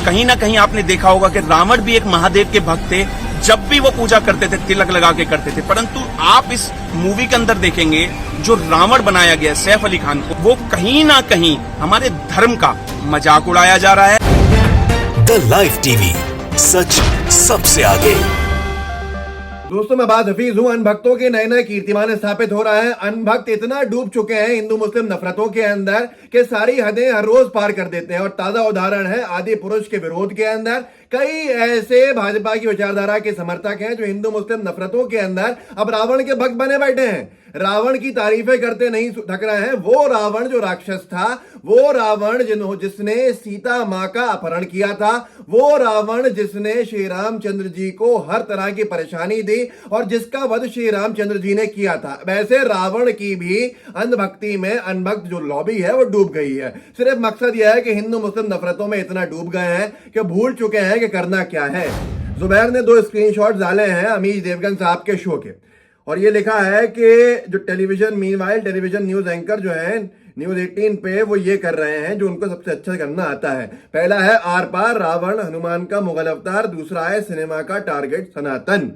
कहीं ना कहीं आपने देखा होगा कि रावण भी एक महादेव के भक्त थे। जब भी वो पूजा करते थे तिलक लगा के करते थे, परंतु आप इस मूवी के अंदर देखेंगे जो रावण बनाया गया सैफ अली खान को, वो कहीं ना कहीं हमारे धर्म का मजाक उड़ाया जा रहा है। द लाइव टीवी, सच सबसे आगे। दोस्तों मैं बात हफीज हूं। अनभक्तों के नए नए कीर्तिमान स्थापित हो रहा है। अनभक्त इतना डूब चुके हैं हिंदू मुस्लिम नफरतों के अंदर कि सारी हदें हर रोज पार कर देते हैं। और ताजा उदाहरण है आदि पुरुष के विरोध के अंदर। कई ऐसे भाजपा की विचारधारा के समर्थक हैं जो हिंदू मुस्लिम नफरतों के अंदर अब रावण के भक्त बने बैठे हैं। रावण की तारीफें करते नहीं थक रहे हैं। वो रावण जो राक्षस था, वो रावण जिसने सीता मां का अपहरण किया था, वो रावण जिसने श्री रामचंद्र जी को हर तरह की परेशानी दी और जिसका वध श्री रामचंद्र जी ने किया था, वैसे रावण की भी अंधभक्ति में अनभक्त जो लॉबी है वो डूब गई है। सिर्फ मकसद यह है कि हिंदू मुस्लिम नफरतों में इतना डूब गए हैं कि भूल चुके हैं कि करना क्या है। जुबैर ने 2 स्क्रीनशॉट डाले हैं अमीश देवगन साहब के शो के, और ये लिखा है कि जो टेलीविजन न्यूज एंकर जो है न्यूज 18 पे वो ये कर रहे हैं जो उनको सबसे अच्छा करना आता है। पहला है आर पार रावण हनुमान का मुगल अवतार, दूसरा है सिनेमा का टारगेट सनातन।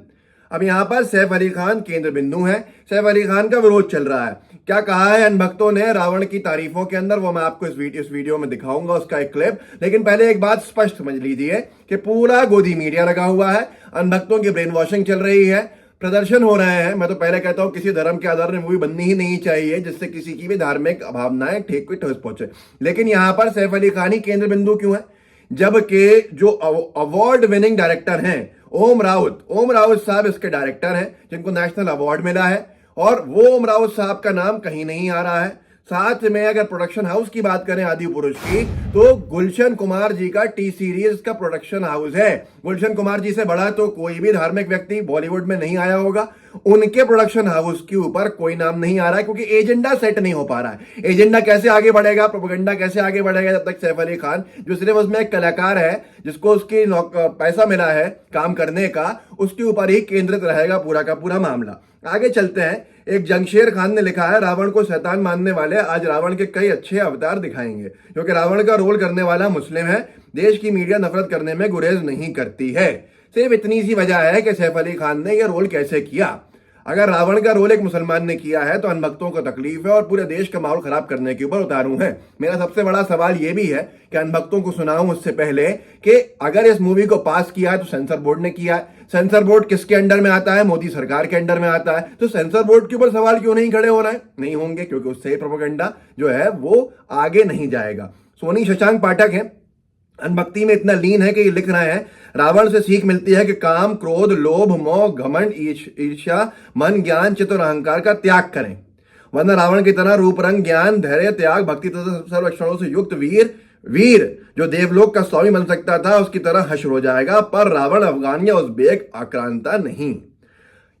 अब यहाँ पर सैफ अली खान केंद्र बिंदु है। सैफ अली खान का विरोध चल रहा है। क्या कहा है अनभक्तों ने रावण की तारीफों के अंदर, वो मैं आपको इस वीडियो में दिखाऊंगा उसका एक क्लिप। लेकिन पहले एक बात स्पष्ट समझ लीजिए कि पूरा गोदी मीडिया लगा हुआ है। अनभक्तों की ब्रेन वॉशिंग चल रही है, प्रदर्शन हो रहे हैं। मैं तो पहले कहता हूं किसी धर्म के आधार में मूवी बननी ही नहीं चाहिए जिससे किसी की भी धार्मिक भावनाएं ठेक कोई ठोस पहुंचे। लेकिन यहां पर सैफ अली खान ही केंद्र बिंदु क्यों है, जबकि जो अवार्ड विनिंग डायरेक्टर हैं ओम राउत साहब इसके डायरेक्टर हैं जिनको नेशनल अवार्ड मिला है, और वो ओम राउत साहब का नाम कहीं नहीं आ रहा है। साथ में अगर प्रोडक्शन हाउस की बात करें आदि पुरुष की, तो गुलशन कुमार जी का टी सीरीज का प्रोडक्शन हाउस है। गुलशन कुमार जी से बड़ा तो कोई भी धार्मिक व्यक्ति बॉलीवुड में नहीं आया होगा। उनके प्रोडक्शन हाउस के ऊपर कोई नाम नहीं आ रहा है क्योंकि एजेंडा सेट नहीं हो पा रहा है। एजेंडा कैसे आगे बढ़ेगा, प्रोपेगेंडा कैसे आगे बढ़ेगा, जब तक सैफ अली खान जो सिर्फ उसमें एक कलाकार है जिसको उसकी पैसा मिला है काम करने का, उसके ऊपर ही केंद्रित रहेगा पूरा का पूरा मामला। आगे चलते हैं। एक जंगशेर खान ने लिखा है रावण को शैतान मानने वाले आज रावण के कई अच्छे अवतार दिखाएंगे, क्योंकि रावण का रोल करने वाला मुस्लिम है। देश की मीडिया नफरत करने में गुरेज नहीं करती है। सिर्फ इतनी सी वजह है कि सैफ अली खान ने यह रोल कैसे किया। अगर रावण का रोल एक मुसलमान ने किया है तो अनभक्तों को तकलीफ है और पूरे देश का माहौल खराब करने के ऊपर उतारू है। मेरा सबसे बड़ा सवाल यह भी है कि अनभक्तों को सुनाऊं उससे पहले कि अगर इस मूवी को पास किया है तो सेंसर बोर्ड ने किया है। सेंसर बोर्ड किसके अंडर में आता है? मोदी सरकार के अंडर में आता है। तो सेंसर बोर्ड के ऊपर सवाल क्यों नहीं खड़े हो रहे हैं? नहीं होंगे क्योंकि उससे प्रोपेगेंडा जो है वो आगे नहीं जाएगा। सोनी शशांक पाठक है, अनभक्ति में इतना लीन है कि ये लिख रहे हैं रावण से सीख मिलती है कि काम, क्रोध, लोभ, मोह, घमंड, ईर्ष्या, मन, ज्ञान, चित्त और अहंकार का त्याग करें, वरना रावण की तरह रूप, रंग, ज्ञान, धैर्य, त्याग, भक्ति तथा सर्व लक्षणों से युक्त वीर जो देवलोक का स्वामी बन सकता था उसकी तरह हश्र हो जाएगा। पर रावण अफगान या उज़्बेक आक्रांता नहीं।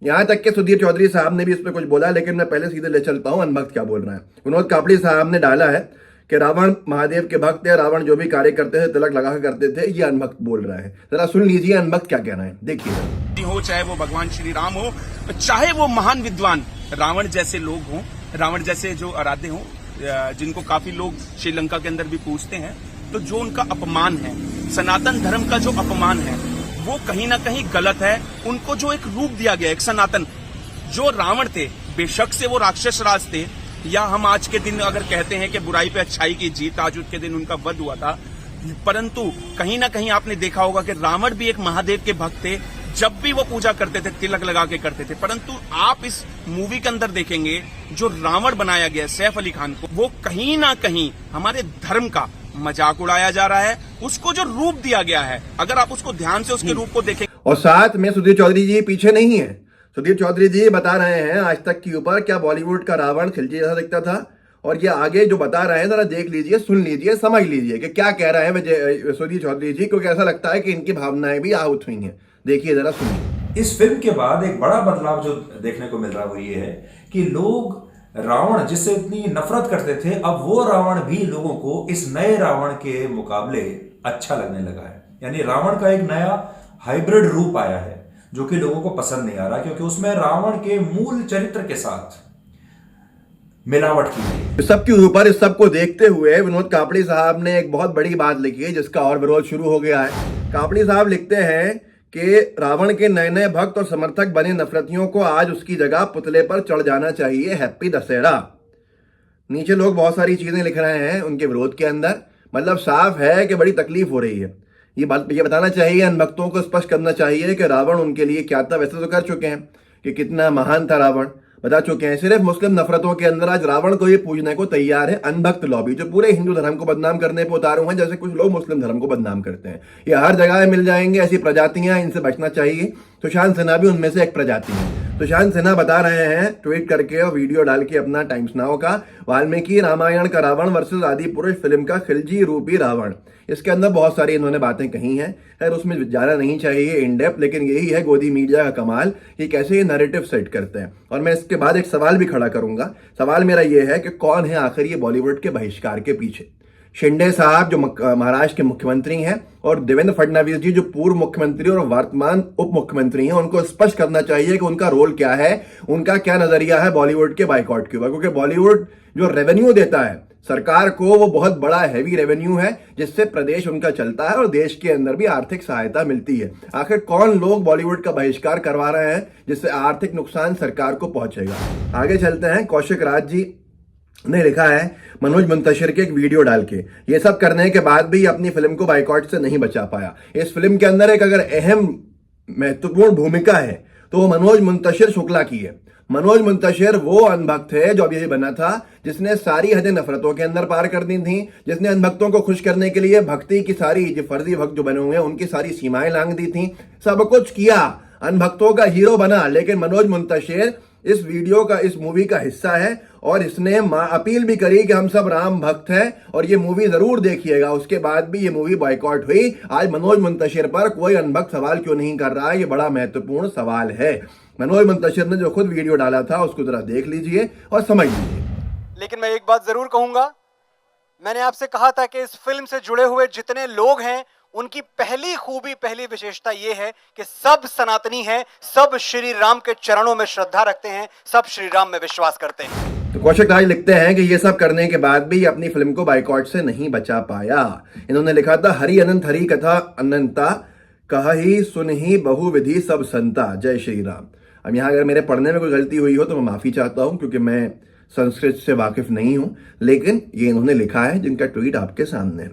यहां तक कि सुधीर चौधरी साहब ने भी इस पर कुछ बोला, लेकिन मैं पहले सीधे ले चलता हूं अनभक्त क्या बोल रहे हैं। विनोद कापड़ी साहब ने डाला है कि रावण महादेव के भक्त है, रावण जो भी कार्य करते थे तिलक लगा करते थे, ये अनभक्त बोल रहे हैं। जरा सुन लीजिए अनभक्त क्या कह रहे हैं, देखिए। हो चाहे वो भगवान श्री राम हो, चाहे वो महान विद्वान रावण जैसे लोग हों, रावण जैसे जो आराध्य हों, जिनको काफी लोग श्रीलंका के अंदर भी पूछते हैं, तो जो उनका अपमान है, सनातन धर्म का जो अपमान है, वो कहीं ना कहीं गलत है। उनको जो एक रूप दिया गया, एक सनातन, जो रावण थे, बेशक से वो राक्षस राज थे, या हम आज के दिन अगर कहते हैं कि बुराई पे अच्छाई की जीत, आज के दिन उनका वध हुआ था, परंतु कहीं ना कहीं आपने देखा होगा कि रावण भी एक महादेव के भक्त थे। जब भी वो पूजा करते थे तिलक लगा के करते थे, परंतु आप इस मूवी के अंदर देखेंगे जो रावण बनाया गया सैफ अली खान को, वो कहीं ना कहीं हमारे धर्म का मजाक उड़ाया जा रहा है। उसको जो रूप दिया गया है, अगर आप उसको ध्यान से उसके रूप को देखें। और साथ में सुधीर चौधरी जी पीछे नहीं है। सुधीर चौधरी जी बता रहे हैं आज तक के ऊपर क्या बॉलीवुड का रावण खिलजी जैसा दिखता था, और ये आगे जो बता रहे हैं जरा देख लीजिए, सुन लीजिए, समझ लीजिए कि क्या कह रहे हैं सुधीर चौधरी जी, क्योंकि ऐसा लगता है कि इनकी भावनाएं भी आहूत हुई हैं। देखिए जरा सुनिए। इस फिल्म के बाद एक बड़ा बदलाव जो देखने को मिल रहा है वो ये है कि लोग रावण जिससे इतनी नफरत करते थे, अब वो रावण भी लोगों को इस नए रावण के मुकाबले अच्छा लगने लगा है। यानी रावण का एक नया हाइब्रिड रूप आया है जो कि लोगों को पसंद नहीं आ रहा, क्योंकि उसमें रावण के मूल चरित्र के साथ मिलावट की गई। इस सब के ऊपर इस सब को देखते हुए विनोद कापड़ी साहब ने एक बहुत बड़ी बात लिखी है जिसका और विरोध शुरू हो गया है। कापड़ी साहब लिखते हैं कि रावण के नए नए भक्त और समर्थक बने नफरतियों को आज उसकी जगह पुतले पर चढ़ जाना चाहिए। हैप्पी दशहरा। नीचे लोग बहुत सारी चीजें लिख रहे हैं उनके विरोध के अंदर। मतलब साफ है कि बड़ी तकलीफ हो रही है। ये बताना चाहिए, इन भक्तों को स्पष्ट करना चाहिए कि रावण उनके लिए क्या था। वैसे तो कर चुके हैं कि कितना महान था रावण, बता चुके हैं। सिर्फ मुस्लिम नफरतों के अंदर आज रावण को ये पूजने को तैयार है अनभक्त लॉबी, जो पूरे हिंदू धर्म को बदनाम करने पर उतारू हैं, जैसे कुछ लोग मुस्लिम धर्म को बदनाम करते हैं। ये हर जगह मिल जाएंगे ऐसी प्रजातियां, इनसे बचना चाहिए। सुशांत सिन्हा भी उनमें से एक प्रजाति है। सुशांत सिन्हा बता रहे हैं ट्वीट करके और वीडियो डाल के अपना टाइम्स नाउ का, वाल्मीकि रामायण का रावण वर्सेस आदि पुरुष फिल्म का खिलजी रूपी रावण। इसके अंदर बहुत सारी इन्होंने बातें कही हैं, खैर उसमें जाना नहीं चाहिए इन डेप्थ, लेकिन यही है गोदी मीडिया का कमाल कि कैसे ये नैरेटिव सेट करते हैं। और मैं इसके बाद एक सवाल भी खड़ा करूंगा। सवाल मेरा ये है कि कौन है आखिर ये बॉलीवुड के बहिष्कार के पीछे? शिंदे साहब जो महाराष्ट्र के मुख्यमंत्री हैं और देवेंद्र फडणवीस जी जो पूर्व मुख्यमंत्री और वर्तमान उप मुख्यमंत्री हैं, उनको स्पष्ट करना चाहिए कि उनका रोल क्या है, उनका क्या नजरिया है बॉलीवुड के बाइकआउट के ऊपर। क्योंकि बॉलीवुड जो रेवेन्यू देता है सरकार को, वो बहुत बड़ा हैवी रेवेन्यू है जिससे प्रदेश उनका चलता है और देश के अंदर भी आर्थिक सहायता मिलती है। आखिर कौन लोग बॉलीवुड का बहिष्कार करवा रहे हैं जिससे आर्थिक नुकसान सरकार को पहुंचेगा? आगे चलते हैं। कौशिक राज जी ने लिखा है मनोज मुंतशिर के एक वीडियो डाल के, ये सब करने के बाद भी अपनी फिल्म को बाइकआउट से नहीं बचा पाया। इस फिल्म के अंदर एक अगर अहम महत्वपूर्ण भूमिका है तो वो मनोज मुंतशिर शुक्ला की है। मनोज मुंतशिर वो अनभक्त है जो अभी यही बना था, जिसने सारी हदें नफरतों के अंदर पार कर दी थी, जिसने अनभक्तों को खुश करने के लिए भक्ति की सारी जो फर्जी भक्त जो बने हुए हैं उनकी सारी सीमाएं लांघ दी थी, सब कुछ किया, अनभक्तों का हीरो बना। लेकिन मनोज मुंतशिर इस वीडियो का, इस मूवी का हिस्सा है और इसने अपील भी करी कि हम सब राम भक्त हैं और ये मूवी जरूर देखिएगा। उसके बाद भी ये मूवी बॉयकॉट हुई। आज मनोज मुंतशिर पर कोई अनभक्त सवाल क्यों नहीं कर रहा है? ये बड़ा महत्वपूर्ण सवाल है। मनोज मुंतशिर ने जो खुद वीडियो डाला था उसको जरा देख लीजिए और समझ लीजिए। लेकिन मैं एक बात जरूर कहूंगा, मैंने आपसे कहा था कि इस फिल्म से जुड़े हुए जितने लोग हैं उनकी पहली खूबी, पहली विशेषता यह है कि सब सनातनी हैं, सब श्री राम के चरणों में श्रद्धा रखते हैं, सब श्री राम में विश्वास करते हैं। तो कौशिक राज लिखते हैं कि ये सब करने के बाद भी अपनी फिल्म को बाइकआउट से नहीं बचा पाया। इन्होंने लिखा था हरि अनंत हरि कथा अनंता, कही सुन ही बहुविधि सब संता, जय श्री राम। अब यहाँ अगर मेरे पढ़ने में कोई गलती हुई हो तो मैं माफी चाहता हूं क्योंकि मैं संस्कृत से वाकिफ नहीं हूं, लेकिन ये इन्होंने लिखा है जिनका ट्वीट आपके सामने है।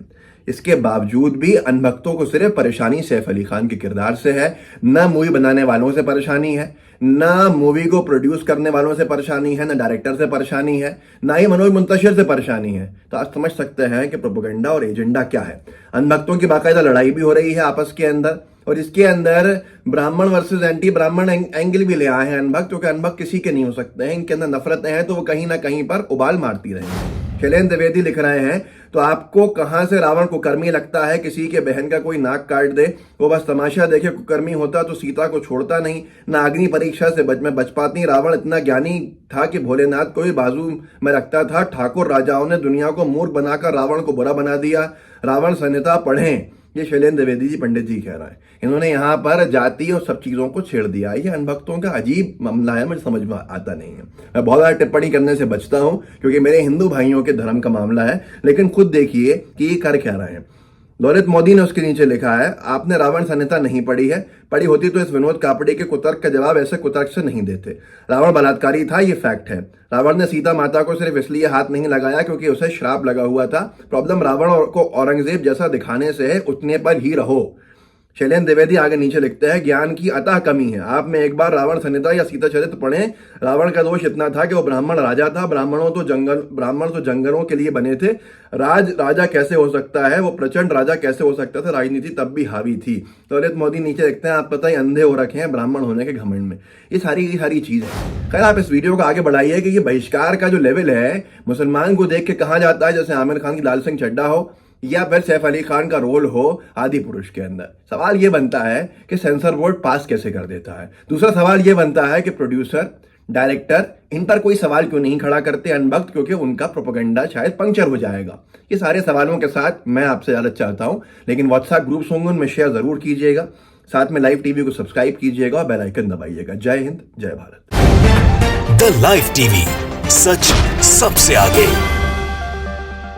इसके बावजूद भी अनभक्तों को सिर्फ परेशानी सैफ अली खान के किरदार से है, न मूवी बनाने वालों से परेशानी है, न मूवी को प्रोड्यूस करने वालों से परेशानी है, न डायरेक्टर से परेशानी है, न ही मनोज मुंतशिर से परेशानी है। तो आज समझ सकते हैं कि प्रोपेगेंडा और एजेंडा क्या है। अनभक्तों की बाकायदा लड़ाई भी हो रही है आपस के अंदर और इसके अंदर ब्राह्मण वर्सेस एंटी ब्राह्मण एंगल भी ले आए हैं अनभक्त, क्योंकि अनभक्त किसी के नहीं हो सकते हैं। इनके अंदर नफरतें हैं तो वो कहीं ना कहीं पर उबाल मारती रहेंगी। शैलेंद्र द्विवेदी लिख रहे हैं तो आपको कहां से रावण कुकर्मी लगता है? किसी के बहन का कोई नाक काट दे वो बस तमाशा देखे कुकर्मी होता तो सीता को छोड़ता नहीं, ना अग्नि परीक्षा से बच पाती। रावण इतना ज्ञानी था कि भोलेनाथ को भी बाजू में रखता था। ठाकुर राजाओं ने दुनिया को मूर्ख बनाकर रावण को बुरा बना दिया। रावण संहिता पढ़ें, ये शैलेंद्र द्विवेदी जी पंडित जी कह रहा है। इन्होंने यहाँ पर जाति और सब चीजों को छेड़ दिया। ये अनभक्तों का अजीब मामला है, मुझे समझ में आता नहीं है। मैं बहुत ज्यादा टिप्पणी करने से बचता हूं क्योंकि मेरे हिंदू भाइयों के धर्म का मामला है, लेकिन खुद देखिए कि ये कर क्या रहे हैं। ललित मोदी ने उसके नीचे लिखा है आपने रावण संहिता नहीं पढ़ी है, पढ़ी होती तो इस विनोद कापड़ी के कुतर्क का जवाब ऐसे कुतर्क से नहीं देते। रावण बलात्कारी था, ये फैक्ट है। रावण ने सीता माता को सिर्फ इसलिए हाथ नहीं लगाया क्योंकि उसे श्राप लगा हुआ था। प्रॉब्लम रावण को औरंगजेब जैसा दिखाने से है, उतने पर ही रहो। शैलेंद्र द्विवेदी आगे नीचे लिखते हैं ज्ञान की अतः कमी है। आप में एक बार रावण संहिता या सीता चरित्र पढ़ें। रावण का दोष इतना था कि वो ब्राह्मण राजा था। ब्राह्मण तो जंगलों के लिए बने थे। राजा कैसे हो सकता है? वो प्रचंड राजा कैसे हो सकता था? राजनीति तब भी हावी थी। ललित मोदी नीचे लिखते हैं आप पता ही अंधे हो रखे हैं ब्राह्मण होने के घमंड में। ये सारी चीज है। खैर आप इस वीडियो को आगे बढ़ाइए कि ये बहिष्कार का जो लेवल है मुसलमान को देख के कहा जाता है जैसे आमिर खान की लाल सिंह चड्ढा हो या फिर सैफ अली खान का रोल हो आदि पुरुष के अंदर। सवाल यह बनता है कि सेंसर बोर्ड पास कैसे कर देता है। दूसरा सवाल यह बनता है कि प्रोड्यूसर, डायरेक्टर इन पर कोई सवाल क्यों नहीं खड़ा करते अनभक्त, क्योंकि उनका प्रोपेगेंडा शायद पंक्चर हो जाएगा। ये सारे सवालों के साथ मैं आपसे इजाजत चाहता हूं, लेकिन व्हाट्सएप ग्रुप्स होंगे उनमें शेयर जरूर कीजिएगा, साथ में लाइव टीवी को सब्सक्राइब कीजिएगा और बेल आइकन दबाइएगा। जय हिंद, जय भारत। द लाइव टीवी सच सबसे आगे।